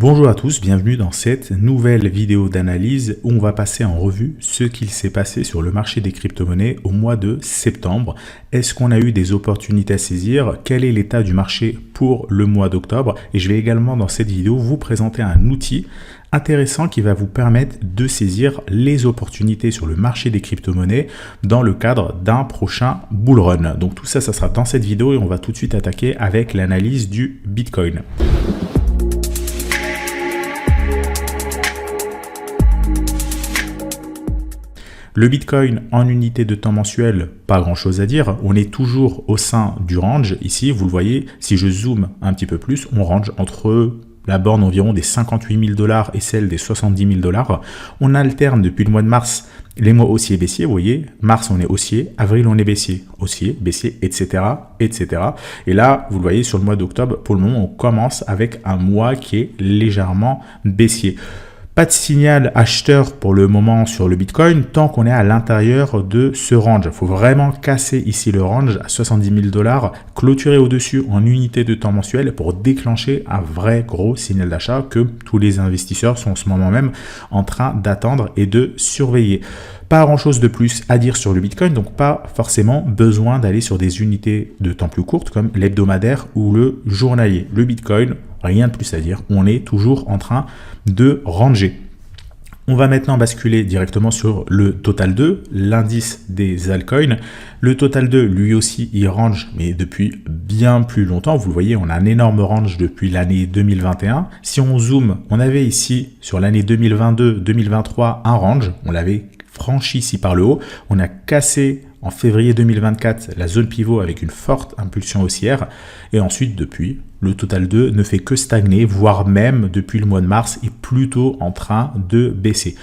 Bonjour à tous, bienvenue dans cette nouvelle vidéo d'analyse où on va passer en revue ce qu'il s'est passé sur le marché des crypto-monnaies au mois de septembre. Est-ce qu'on a eu des opportunités à saisir? Quel est l'état du marché pour le mois d'octobre? Et je vais également dans cette vidéo vous présenter un outil intéressant qui va vous permettre de saisir les opportunités sur le marché des crypto-monnaies dans le cadre d'un prochain bull run. Donc tout ça, ça sera dans cette vidéo et on va tout de suite attaquer avec l'analyse du Bitcoin. Le Bitcoin en unité de temps mensuel, pas grand chose à dire. On est toujours au sein du range. Ici, vous le voyez, si je zoome un petit peu plus, on range entre la borne environ des 58 000 $ et celle des 70 000 $. On alterne depuis le mois de mars les mois haussiers baissiers. Vous voyez, mars on est haussier, avril on est baissier, etc., etc. Et là, vous le voyez, sur le mois d'octobre, pour le moment, on commence avec un mois qui est légèrement baissier. Pas de signal acheteur pour le moment sur le Bitcoin tant qu'on est à l'intérieur de ce range. Il faut vraiment casser ici le range à 70 000 $, clôturer au-dessus en unité de temps mensuel pour déclencher un vrai gros signal d'achat que tous les investisseurs sont en ce moment même en train d'attendre et de surveiller. Pas grand-chose de plus à dire sur le Bitcoin, donc pas forcément besoin d'aller sur des unités de temps plus courtes comme l'hebdomadaire ou le journalier. Le Bitcoin, rien de plus à dire, on est toujours en train de ranger. On va maintenant basculer directement sur le Total 2, l'indice des altcoins. Le Total 2, lui aussi, il range, mais depuis bien plus longtemps. Vous le voyez, on a un énorme range depuis l'année 2021. Si on zoome, on avait ici, sur l'année 2022-2023, un range. On l'avait franchi ici par le haut. On a cassé en février 2024 la zone pivot avec une forte impulsion haussière. Et ensuite, depuis, le Total 2 ne fait que stagner, voire même depuis le mois de mars est plutôt en train de baisser.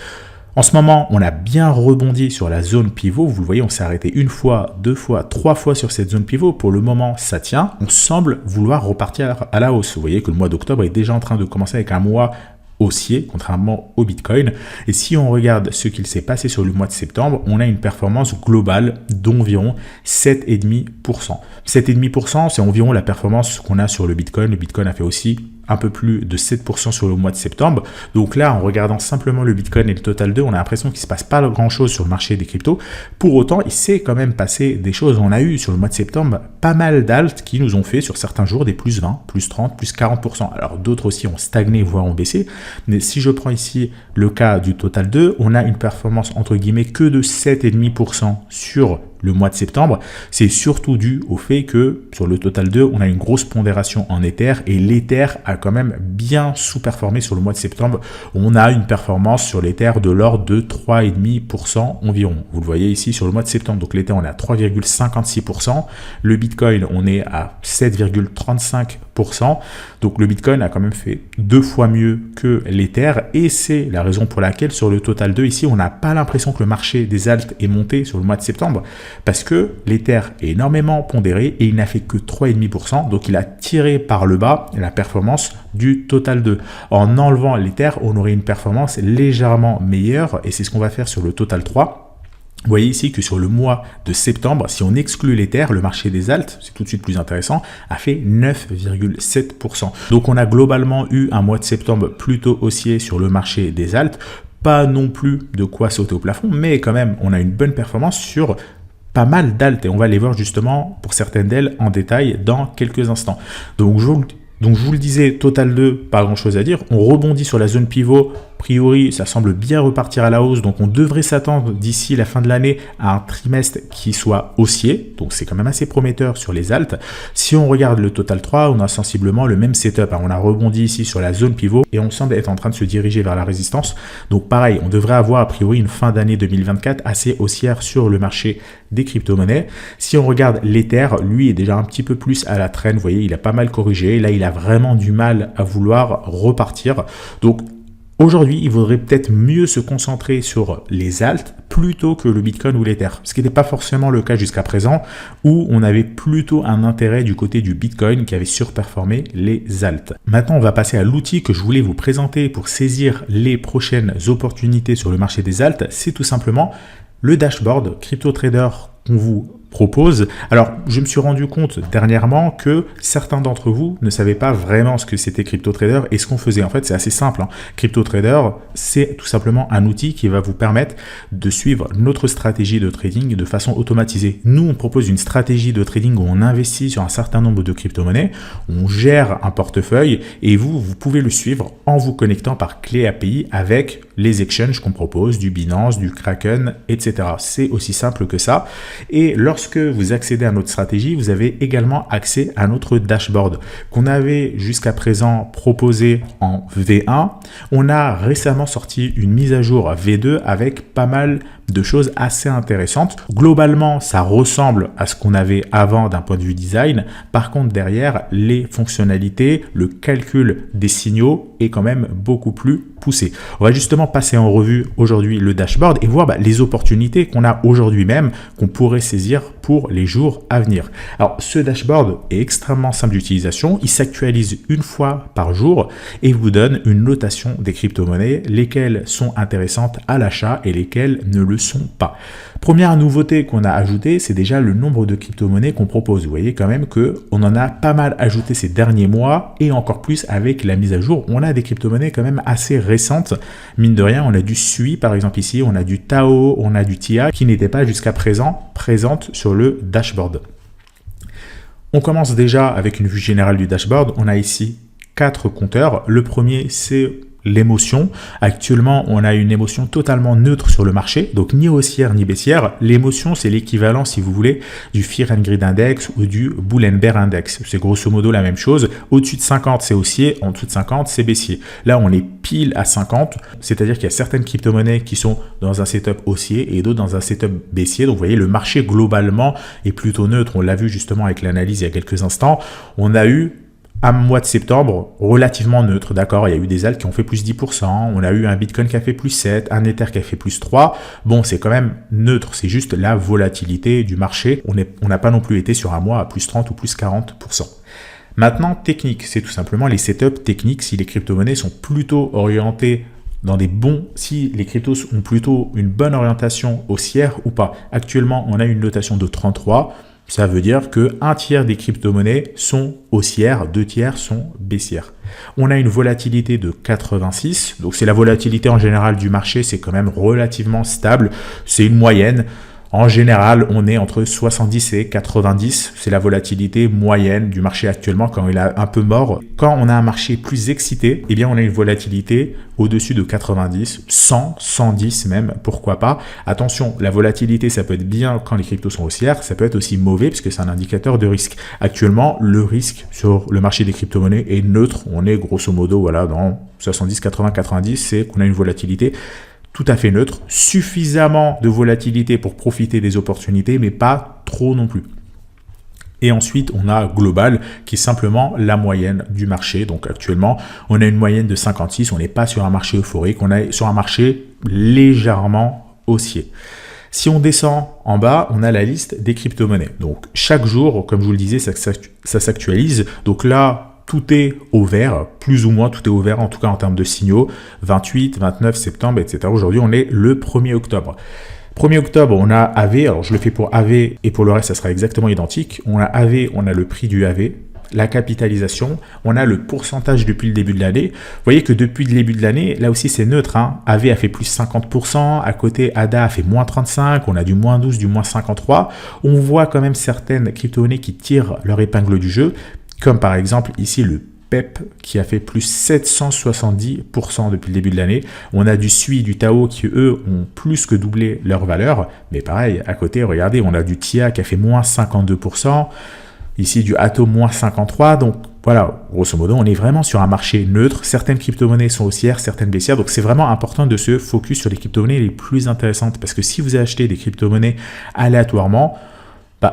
En ce moment, on a bien rebondi sur la zone pivot. Vous le voyez, on s'est arrêté une fois, deux fois, trois fois sur cette zone pivot. Pour le moment, ça tient. On semble vouloir repartir à la hausse. Vous voyez que le mois d'octobre est déjà en train de commencer avec un mois haussier, contrairement au Bitcoin. Et si on regarde ce qu'il s'est passé sur le mois de septembre, on a une performance globale d'environ 7,5%. 7,5%, c'est environ la performance qu'on a sur le Bitcoin. Le Bitcoin a fait aussi un peu plus de 7% sur le mois de septembre. Donc là, en regardant simplement le Bitcoin et le Total 2, on a l'impression qu'il ne se passe pas grand-chose sur le marché des cryptos. Pour autant, il s'est quand même passé des choses. On a eu sur le mois de septembre pas mal d'alts qui nous ont fait sur certains jours des plus 20, plus 30, plus 40%. Alors d'autres aussi ont stagné, voire ont baissé. Mais si je prends ici le cas du Total 2, on a une performance entre guillemets que de 7,5% sur le mois de septembre. C'est surtout dû au fait que sur le Total 2, on a une grosse pondération en Ether et l'Ether a quand même bien sous-performé sur le mois de septembre. On a une performance sur l'Ether de l'ordre de 3,5% environ. Vous le voyez ici sur le mois de septembre. Donc l'Ether, on est à 3,56%. Le Bitcoin, on est à 7,35%. Donc le Bitcoin a quand même fait 2 fois mieux que l'Ether et c'est la raison pour laquelle sur le Total 2 ici, on n'a pas l'impression que le marché des alts est monté sur le mois de septembre parce que l'Ether est énormément pondéré et il n'a fait que 3,5%. Donc il a tiré par le bas la performance du Total 2. En enlevant l'Ether, on aurait une performance légèrement meilleure et c'est ce qu'on va faire sur le Total 3. Vous voyez ici que sur le mois de septembre, si on exclut l'Ether, le marché des alts, c'est tout de suite plus intéressant, a fait 9,7%. Donc on a globalement eu un mois de septembre plutôt haussier sur le marché des alts. Pas non plus de quoi sauter au plafond, mais quand même, on a une bonne performance sur pas mal d'alts et on va les voir justement pour certaines d'elles en détail dans quelques instants. Donc je vous le disais, Total 2, pas grand chose à dire. On rebondit sur la zone pivot. A priori, ça semble bien repartir à la hausse. Donc, on devrait s'attendre d'ici la fin de l'année à un trimestre qui soit haussier. Donc, c'est quand même assez prometteur sur les alts. Si on regarde le Total 3, on a sensiblement le même setup. On a rebondi ici sur la zone pivot et on semble être en train de se diriger vers la résistance. Donc, pareil, on devrait avoir a priori une fin d'année 2024 assez haussière sur le marché des crypto-monnaies. Si on regarde l'Ether, lui est déjà un petit peu plus à la traîne. Vous voyez, il a pas mal corrigé. Là, il a vraiment du mal à vouloir repartir. Donc, aujourd'hui, il vaudrait peut-être mieux se concentrer sur les alts plutôt que le Bitcoin ou l'Ether. Ce qui n'était pas forcément le cas jusqu'à présent, où on avait plutôt un intérêt du côté du Bitcoin qui avait surperformé les alts. Maintenant, on va passer à l'outil que je voulais vous présenter pour saisir les prochaines opportunités sur le marché des alts. C'est tout simplement le dashboard CryptoTrader qu'on vous propose. Alors, je me suis rendu compte dernièrement que certains d'entre vous ne savaient pas vraiment ce que c'était CryptoTrader et ce qu'on faisait. En fait, c'est assez simple, hein. CryptoTrader, c'est tout simplement un outil qui va vous permettre de suivre notre stratégie de trading de façon automatisée. Nous, on propose une stratégie de trading où on investit sur un certain nombre de crypto-monnaies, on gère un portefeuille et vous pouvez le suivre en vous connectant par clé API avec les exchanges qu'on propose, du Binance, du Kraken, etc. C'est aussi simple que ça. Et lorsque vous accédez à notre stratégie, vous avez également accès à notre dashboard qu'on avait jusqu'à présent proposé en V1. On a récemment sorti une mise à jour V2 avec pas mal de choses assez intéressantes. Globalement, ça ressemble à ce qu'on avait avant d'un point de vue design. Par contre, derrière, les fonctionnalités, le calcul des signaux est quand même beaucoup plus poussé. On va justement passer en revue aujourd'hui le dashboard et voir les opportunités qu'on a aujourd'hui même, qu'on pourrait saisir pour les jours à venir. Alors, ce dashboard est extrêmement simple d'utilisation. Il s'actualise une fois par jour et vous donne une notation des crypto-monnaies, lesquelles sont intéressantes à l'achat et lesquelles ne le sont pas. Première nouveauté qu'on a ajoutée, c'est déjà le nombre de crypto-monnaies qu'on propose. Vous voyez quand même qu'on en a pas mal ajouté ces derniers mois et encore plus avec la mise à jour. On a des crypto-monnaies quand même assez récentes. Mine de rien, on a du SUI par exemple ici, on a du Tao, on a du TIA qui n'étaient pas jusqu'à présent présentes sur le dashboard. On commence déjà avec une vue générale du dashboard. On a ici 4 compteurs. Le premier, c'est l'émotion. Actuellement, on a une émotion totalement neutre sur le marché, donc ni haussière ni baissière. L'émotion, c'est l'équivalent, si vous voulez, du Fear and Greed Index ou du Bull and Bear Index. C'est grosso modo la même chose. Au-dessus de 50, c'est haussier. En dessous de 50, c'est baissier. Là, on est pile à 50, c'est-à-dire qu'il y a certaines crypto-monnaies qui sont dans un setup haussier et d'autres dans un setup baissier. Donc, vous voyez, le marché globalement est plutôt neutre. On l'a vu justement avec l'analyse il y a quelques instants. On a eu un mois de septembre relativement neutre, d'accord, il y a eu des alts qui ont fait plus 10%, on a eu un Bitcoin qui a fait plus 7, un Ether qui a fait plus 3, bon, c'est quand même neutre, c'est juste la volatilité du marché, on n'a pas non plus été sur un mois à plus 30 ou plus 40%. Maintenant, technique, c'est tout simplement les setups techniques, si les crypto-monnaies sont plutôt orientées dans des bons, si les cryptos ont plutôt une bonne orientation haussière ou pas. Actuellement, on a une notation de 33, ça veut dire que 1/3 des crypto-monnaies sont haussières, 2/3 sont baissières. On a une volatilité de 86, donc c'est la volatilité en général du marché, c'est quand même relativement stable, c'est une moyenne. En général, on est entre 70 et 90. C'est la volatilité moyenne du marché actuellement quand il est un peu mort. Quand on a un marché plus excité, eh bien, on a une volatilité au-dessus de 90, 100, 110 même, pourquoi pas. Attention, la volatilité, ça peut être bien quand les cryptos sont haussières, ça peut être aussi mauvais puisque c'est un indicateur de risque. Actuellement, le risque sur le marché des crypto-monnaies est neutre. On est grosso modo, voilà, dans 70, 80, 90, c'est qu'on a une volatilité tout à fait neutre, suffisamment de volatilité pour profiter des opportunités, mais pas trop non plus. Et ensuite, on a global, qui est simplement la moyenne du marché. Donc actuellement, on a une moyenne de 56, on n'est pas sur un marché euphorique, on est sur un marché légèrement haussier. Si on descend en bas, on a la liste des crypto-monnaies. Donc chaque jour, comme je vous le disais, ça s'actualise. Donc là, tout est au vert, plus ou moins tout est au vert, en tout cas en termes de signaux, 28, 29 septembre, etc. Aujourd'hui, on est le 1er octobre. 1er octobre, on a AV, alors je le fais pour AV et pour le reste, ça sera exactement identique. On a AV, on a le prix du AV, la capitalisation, on a le pourcentage depuis le début de l'année. Vous voyez que depuis le début de l'année, là aussi c'est neutre, hein. AV a fait plus 50%, à côté ADA a fait moins 35%, on a du moins 12%, du moins 53%. On voit quand même certaines crypto-monnaies qui tirent leur épingle du jeu, comme par exemple ici le PEP qui a fait plus 770% depuis le début de l'année. On a du SUI, du Tao qui eux ont plus que doublé leur valeur. Mais pareil, à côté, regardez, on a du TIA qui a fait moins 52%. Ici du Atom moins 53%. Donc voilà, grosso modo, on est vraiment sur un marché neutre. Certaines crypto-monnaies sont haussières, certaines baissières. Donc c'est vraiment important de se focus sur les crypto-monnaies les plus intéressantes. Parce que si vous achetez des crypto-monnaies aléatoirement,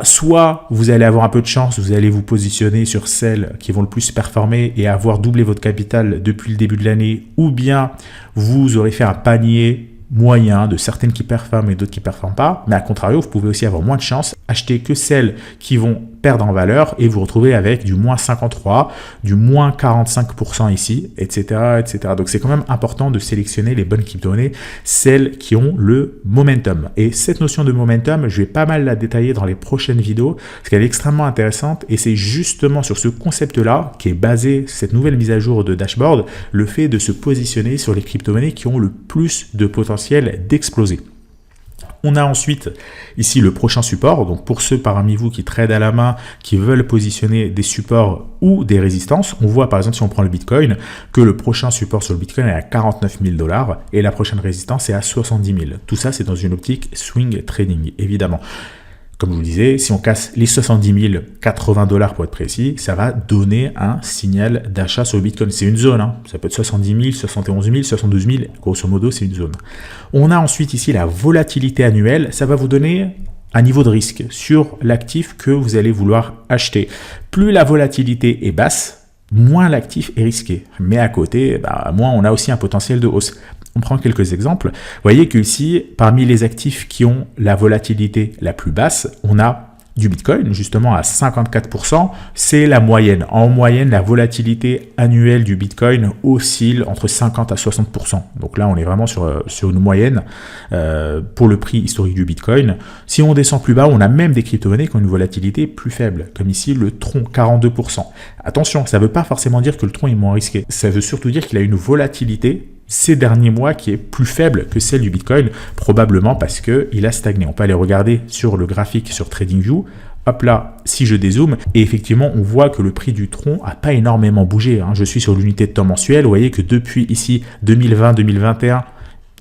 soit vous allez avoir un peu de chance, vous allez vous positionner sur celles qui vont le plus performer et avoir doublé votre capital depuis le début de l'année, ou bien vous aurez fait un panier moyen de certaines qui performent et d'autres qui ne performent pas. Mais à contrario, vous pouvez aussi avoir moins de chance, acheter que celles qui vont perdre en valeur et vous retrouvez avec du moins 53, du moins 45% ici, etc., etc. Donc c'est quand même important de sélectionner les bonnes crypto-monnaies, celles qui ont le momentum. Et cette notion de momentum, je vais pas mal la détailler dans les prochaines vidéos parce qu'elle est extrêmement intéressante et c'est justement sur ce concept-là qui est basé cette nouvelle mise à jour de dashboard, le fait de se positionner sur les crypto-monnaies qui ont le plus de potentiel d'exploser. On a ensuite ici le prochain support, donc pour ceux parmi vous qui tradent à la main, qui veulent positionner des supports ou des résistances, on voit par exemple si on prend le Bitcoin, que le prochain support sur le Bitcoin est à 49 000 $ et la prochaine résistance est à 70 000. Tout ça c'est dans une optique swing trading évidemment. Comme je vous le disais, si on casse les 70 000, 80 $ pour être précis, ça va donner un signal d'achat sur le Bitcoin. C'est une zone, hein. Ça peut être 70 000, 71 000, 72 000, grosso modo, c'est une zone. On a ensuite ici la volatilité annuelle. Ça va vous donner un niveau de risque sur l'actif que vous allez vouloir acheter. Plus la volatilité est basse, moins l'actif est risqué. Mais à côté, moins on a aussi un potentiel de hausse. On prend quelques exemples. Vous voyez qu'ici, parmi les actifs qui ont la volatilité la plus basse, on a du Bitcoin, justement à 54%. C'est la moyenne. En moyenne, la volatilité annuelle du Bitcoin oscille entre 50 à 60%. Donc là, on est vraiment sur une moyenne pour le prix historique du Bitcoin. Si on descend plus bas, on a même des crypto-monnaies qui ont une volatilité plus faible, comme ici le Tron, 42%. Attention, ça ne veut pas forcément dire que le Tron est moins risqué. Ça veut surtout dire qu'il a une volatilité ces derniers mois qui est plus faible que celle du Bitcoin, probablement parce qu'il a stagné. On peut aller regarder sur le graphique sur TradingView. Hop là, si je dézoome, et effectivement, on voit que le prix du Tron n'a pas énormément bougé. Je suis sur l'unité de temps mensuel. Vous voyez que depuis ici 2020-2021,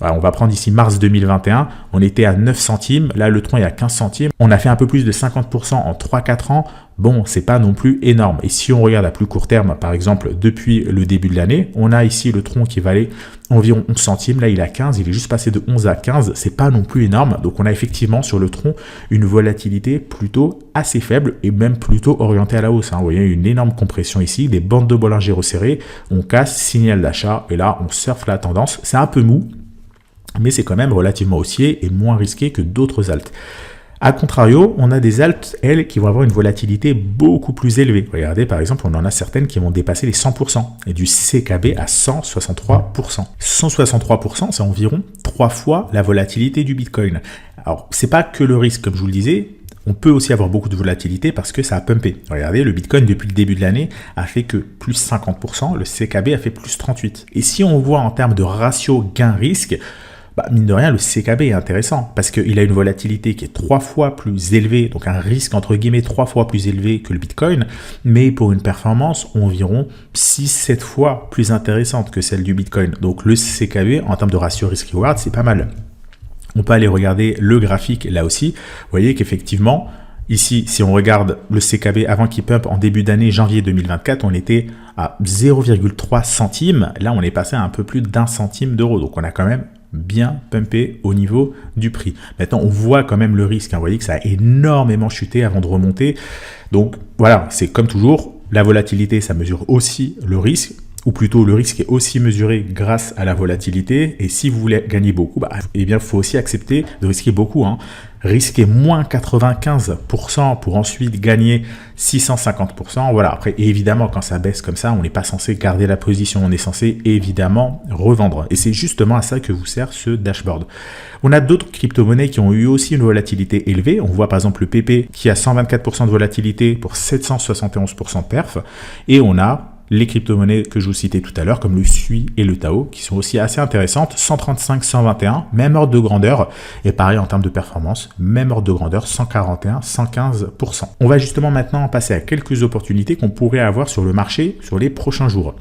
on va prendre ici mars 2021, on était à 9 centimes. Là, le Tron est à 15 centimes. On a fait un peu plus de 50% en 3-4 ans. Bon, c'est pas non plus énorme. Et si on regarde à plus court terme, par exemple, depuis le début de l'année, on a ici le Tron qui valait environ 11 centimes. Là, il a 15. Il est juste passé de 11 à 15. C'est pas non plus énorme. Donc, on a effectivement sur le Tron une volatilité plutôt assez faible et même plutôt orientée à la hausse. Vous voyez une énorme compression ici, des bandes de Bollinger resserrées. On casse, signal d'achat et là, on surfe la tendance. C'est un peu mou, mais c'est quand même relativement haussier et moins risqué que d'autres alts. A contrario, on a des alts, elles, qui vont avoir une volatilité beaucoup plus élevée. Regardez, par exemple, on en a certaines qui vont dépasser les 100% et du CKB à 163%. 163%, c'est environ 3 fois la volatilité du Bitcoin. Alors, c'est pas que le risque, comme je vous le disais. On peut aussi avoir beaucoup de volatilité parce que ça a pumpé. Regardez, le Bitcoin, depuis le début de l'année, a fait que plus 50%, le CKB a fait plus 38%. Et si on voit en termes de ratio gain-risque, mine de rien, le CKB est intéressant parce qu'il a une volatilité qui est 3 fois plus élevée, donc un risque entre guillemets 3 fois plus élevé que le Bitcoin, mais pour une performance environ 6-7 fois plus intéressante que celle du Bitcoin. Donc le CKB, en termes de ratio risk-reward, c'est pas mal. On peut aller regarder le graphique là aussi. Vous voyez qu'effectivement, ici, si on regarde le CKB avant qu'il pump en début d'année, janvier 2024, on était à 0,3 centimes. Là, on est passé à un peu plus d'1 centime d'euro. Donc on a quand même bien pumpé au niveau du prix. Maintenant, on voit quand même le risque. Vous voyez que ça a énormément chuté avant de remonter. Donc voilà, c'est comme toujours, la volatilité, ça mesure aussi le risque, ou plutôt le risque est aussi mesuré grâce à la volatilité. Et si vous voulez gagner beaucoup, il faut aussi accepter de risquer beaucoup. Risquer moins 95% pour ensuite gagner 650%. Voilà. Après, évidemment, quand ça baisse comme ça, on n'est pas censé garder la position. On est censé évidemment revendre. Et c'est justement à ça que vous sert ce dashboard. On a d'autres crypto-monnaies qui ont eu aussi une volatilité élevée. On voit par exemple le PP qui a 124% de volatilité pour 771% de perf. Et on a les crypto-monnaies que je vous citais tout à l'heure, comme le SUI et le Tao, qui sont aussi assez intéressantes, 135, 121, même ordre de grandeur, et pareil en termes de performance, même ordre de grandeur, 141, 115%. On va justement maintenant passer à quelques opportunités qu'on pourrait avoir sur le marché sur les prochains jours.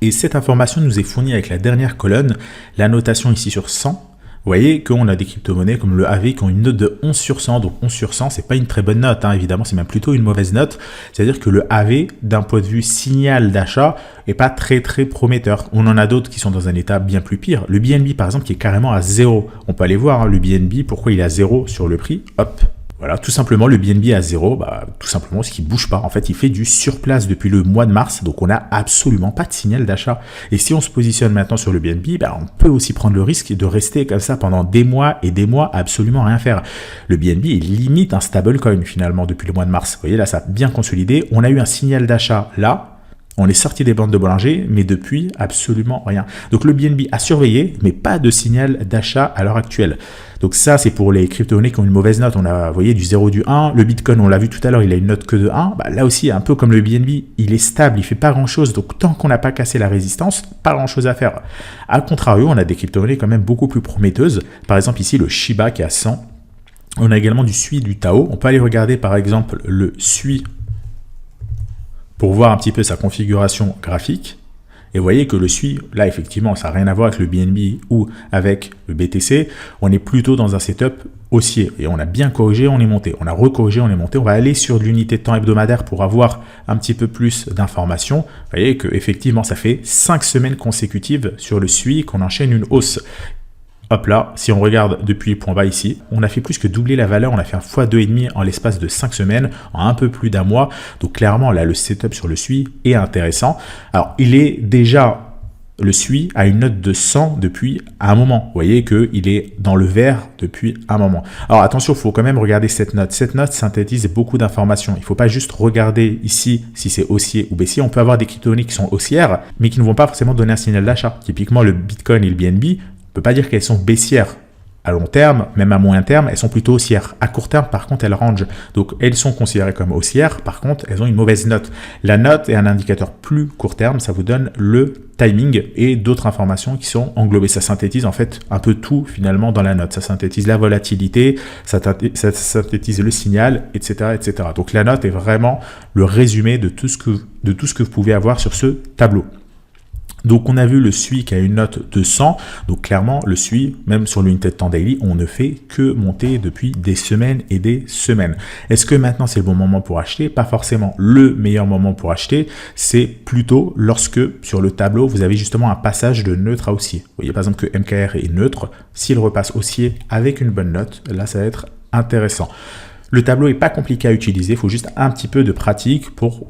Et cette information nous est fournie avec la dernière colonne, la notation ici sur 100. Vous voyez qu'on a des crypto-monnaies comme le AV qui ont une note de 11 sur 100. Donc 11 sur 100, c'est pas une très bonne note, évidemment, c'est même plutôt une mauvaise note. C'est-à-dire que le AV, d'un point de vue signal d'achat, est pas très très prometteur. On en a d'autres qui sont dans un état bien plus pire. Le BNB, par exemple, qui est carrément à 0. On peut aller voir le BNB, pourquoi il est à 0 sur le prix. Hop. Voilà, tout simplement, le BNB à 0, tout simplement, ce qui bouge pas. En fait, il fait du surplace depuis le mois de mars, donc on n'a absolument pas de signal d'achat. Et si on se positionne maintenant sur le BNB, on peut aussi prendre le risque de rester comme ça pendant des mois et des mois, absolument rien faire. Le BNB est limite un stablecoin finalement depuis le mois de mars. Vous voyez, là, ça a bien consolidé. On a eu un signal d'achat là. On est sorti des bandes de Bollinger, mais depuis, absolument rien. Donc le BNB a surveillé, mais pas de signal d'achat à l'heure actuelle. Donc ça, c'est pour les crypto-monnaies qui ont une mauvaise note. On a, vous voyez, du 0, du 1. Le Bitcoin, on l'a vu tout à l'heure, il a une note que de 1. Là aussi, un peu comme le BNB, il est stable, il fait pas grand-chose. Donc tant qu'on n'a pas cassé la résistance, pas grand-chose à faire. A contrario, on a des crypto-monnaies quand même beaucoup plus prometteuses. Par exemple, ici, le Shiba qui est à 100. On a également du SUI, du Tao. On peut aller regarder, par exemple, le SUI pour voir un petit peu sa configuration graphique. Et vous voyez que le SUI, là effectivement, ça n'a rien à voir avec le BNB ou avec le BTC. On est plutôt dans un setup haussier. Et on a bien corrigé, on est monté. On a recorrigé, on est monté. On va aller sur l'unité de temps hebdomadaire pour avoir un petit peu plus d'informations. Vous voyez qu'effectivement, ça fait 5 semaines consécutives sur le SUI qu'on enchaîne une hausse. Hop là, si on regarde depuis le point bas ici, on a fait plus que doubler la valeur, on a fait un x2,5 en l'espace de 5 semaines, en un peu plus d'un mois. Donc clairement, là, le setup sur le SUI est intéressant. Alors, il est déjà, le SUI a une note de 100 depuis un moment. Vous voyez qu'il est dans le vert depuis un moment. Alors attention, il faut quand même regarder cette note. Cette note synthétise beaucoup d'informations. Il ne faut pas juste regarder ici si c'est haussier ou baissier. On peut avoir des crypto-monnaies qui sont haussières, mais qui ne vont pas forcément donner un signal d'achat. Typiquement, le Bitcoin et le BNB, on ne peut pas dire qu'elles sont baissières à long terme, même à moyen terme, elles sont plutôt haussières. À court terme, par contre, elles rangent. Donc, elles sont considérées comme haussières. Par contre, elles ont une mauvaise note. La note est un indicateur plus court terme. Ça vous donne le timing et d'autres informations qui sont englobées. Ça synthétise en fait un peu tout finalement dans la note. Ça synthétise la volatilité, ça synthétise le signal, etc., etc. Donc, la note est vraiment le résumé de tout ce que vous pouvez avoir sur ce tableau. Donc on a vu le SUI qui a une note de 100, donc clairement le SUI, même sur l'unité de temps daily, on ne fait que monter depuis des semaines et des semaines. Est-ce que maintenant c'est le bon moment pour acheter? Pas forcément. Le meilleur moment pour acheter, c'est plutôt lorsque sur le tableau vous avez justement un passage de neutre à haussier. Vous voyez par exemple que MKR est neutre, s'il repasse haussier avec une bonne note, là ça va être intéressant. Le tableau n'est pas compliqué à utiliser, il faut juste un petit peu de pratique pour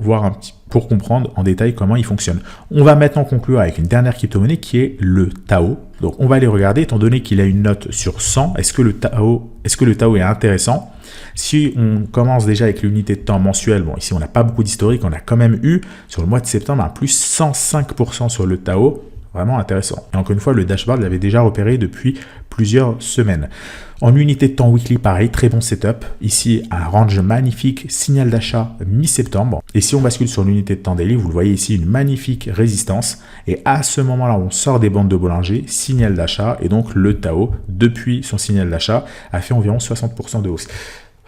pour comprendre en détail comment il fonctionne. On va maintenant conclure avec une dernière crypto-monnaie qui est le Tao. Donc on va aller regarder, étant donné qu'il a une note sur 100, est-ce que le Tao est intéressant? Si on commence déjà avec l'unité de temps mensuelle, bon ici on n'a pas beaucoup d'historique, on a quand même eu sur le mois de septembre un plus 105% sur le Tao. Vraiment intéressant. Et encore une fois, le dashboard l'avait déjà repéré depuis plusieurs semaines. En unité de temps weekly, pareil, très bon setup. Ici, un range magnifique, signal d'achat mi-septembre. Et si on bascule sur l'unité de temps daily, vous le voyez ici, une magnifique résistance. Et à ce moment-là, on sort des bandes de Bollinger, signal d'achat. Et donc, le Tao, depuis son signal d'achat, a fait environ 60% de hausse.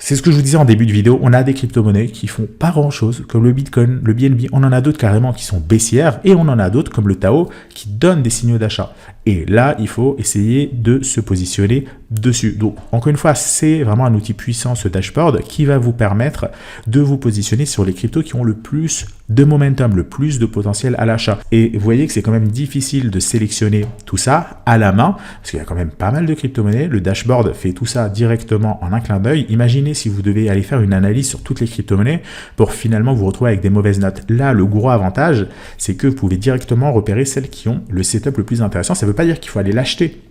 C'est ce que je vous disais en début de vidéo, on a des crypto-monnaies qui font pas grand-chose, comme le Bitcoin, le BNB, on en a d'autres carrément qui sont baissières, et on en a d'autres comme le Tao qui donnent des signaux d'achat. Et là, il faut essayer de se positionner dessus. Donc, encore une fois, c'est vraiment un outil puissant, ce dashboard, qui va vous permettre de vous positionner sur les cryptos qui ont le plus de momentum, le plus de potentiel à l'achat. Et vous voyez que c'est quand même difficile de sélectionner tout ça à la main, parce qu'il y a quand même pas mal de crypto-monnaies. Le dashboard fait tout ça directement en un clin d'œil. Imaginez si vous devez aller faire une analyse sur toutes les crypto-monnaies pour finalement vous retrouver avec des mauvaises notes. Là, le gros avantage, c'est que vous pouvez directement repérer celles qui ont le setup le plus intéressant. Ça ne veut pas dire qu'il faut aller l'acheter,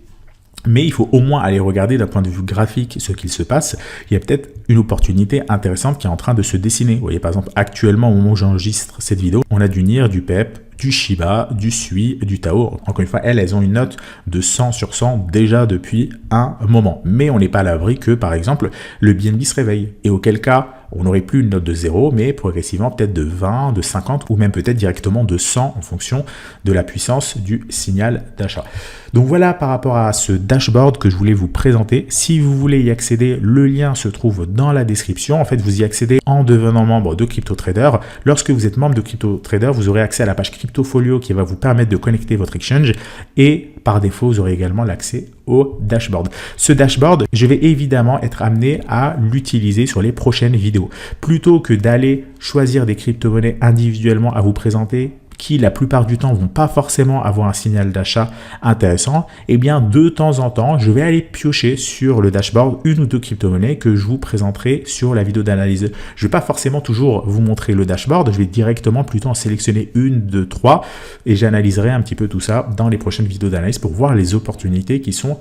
mais il faut au moins aller regarder d'un point de vue graphique ce qu'il se passe. Il y a peut-être une opportunité intéressante qui est en train de se dessiner. Vous voyez par exemple actuellement au moment où j'enregistre cette vidéo, on a du NIR, du PEP, du Shiba, du SUI, du Tao. Encore une fois, elles ont une note de 100 sur 100 déjà depuis un moment. Mais on n'est pas à l'abri que par exemple le BNB se réveille. Et auquel cas, on n'aurait plus une note de 0, mais progressivement peut-être de 20, de 50 ou même peut-être directement de 100 en fonction de la puissance du signal d'achat. Donc voilà par rapport à ce dashboard que je voulais vous présenter. Si vous voulez y accéder, le lien se trouve dans la description. En fait, vous y accédez en devenant membre de CryptoTrader. Lorsque vous êtes membre de CryptoTrader, vous aurez accès à la page CryptoFolio qui va vous permettre de connecter votre exchange et par défaut, vous aurez également l'accès au dashboard. Ce dashboard, je vais évidemment être amené à l'utiliser sur les prochaines vidéos. Plutôt que d'aller choisir des crypto-monnaies individuellement à vous présenter, qui la plupart du temps vont pas forcément avoir un signal d'achat intéressant, et bien de temps en temps, je vais aller piocher sur le dashboard une ou deux crypto-monnaies que je vous présenterai sur la vidéo d'analyse. Je vais pas forcément toujours vous montrer le dashboard, je vais directement plutôt en sélectionner une, deux, trois, et j'analyserai un petit peu tout ça dans les prochaines vidéos d'analyse pour voir les opportunités qui sont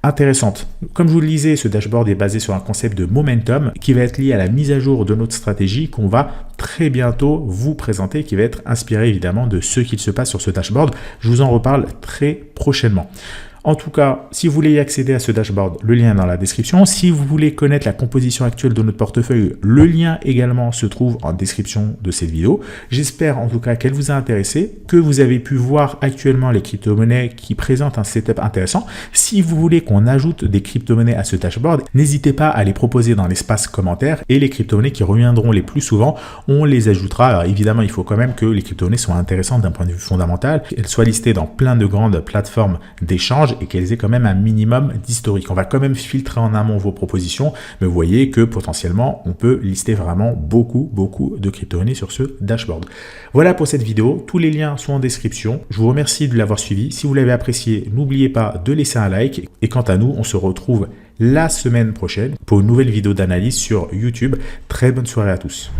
intéressante. Comme je vous le disais, ce dashboard est basé sur un concept de momentum qui va être lié à la mise à jour de notre stratégie qu'on va très bientôt vous présenter, qui va être inspiré évidemment de ce qu'il se passe sur ce dashboard. Je vous en reparle très prochainement. En tout cas, si vous voulez y accéder à ce dashboard, le lien est dans la description. Si vous voulez connaître la composition actuelle de notre portefeuille, le lien également se trouve en description de cette vidéo. J'espère en tout cas qu'elle vous a intéressé, que vous avez pu voir actuellement les crypto-monnaies qui présentent un setup intéressant. Si vous voulez qu'on ajoute des crypto-monnaies à ce dashboard, n'hésitez pas à les proposer dans l'espace commentaire et les crypto-monnaies qui reviendront les plus souvent, on les ajoutera. Alors évidemment, il faut quand même que les crypto-monnaies soient intéressantes d'un point de vue fondamental, qu'elles soient listées dans plein de grandes plateformes d'échange et qu'elles aient quand même un minimum d'historique. On va quand même filtrer en amont vos propositions, mais vous voyez que potentiellement, on peut lister vraiment beaucoup de crypto-monnaies sur ce dashboard. Voilà pour cette vidéo. Tous les liens sont en description. Je vous remercie de l'avoir suivi. Si vous l'avez apprécié, n'oubliez pas de laisser un like. Et quant à nous, on se retrouve la semaine prochaine pour une nouvelle vidéo d'analyse sur YouTube. Très bonne soirée à tous.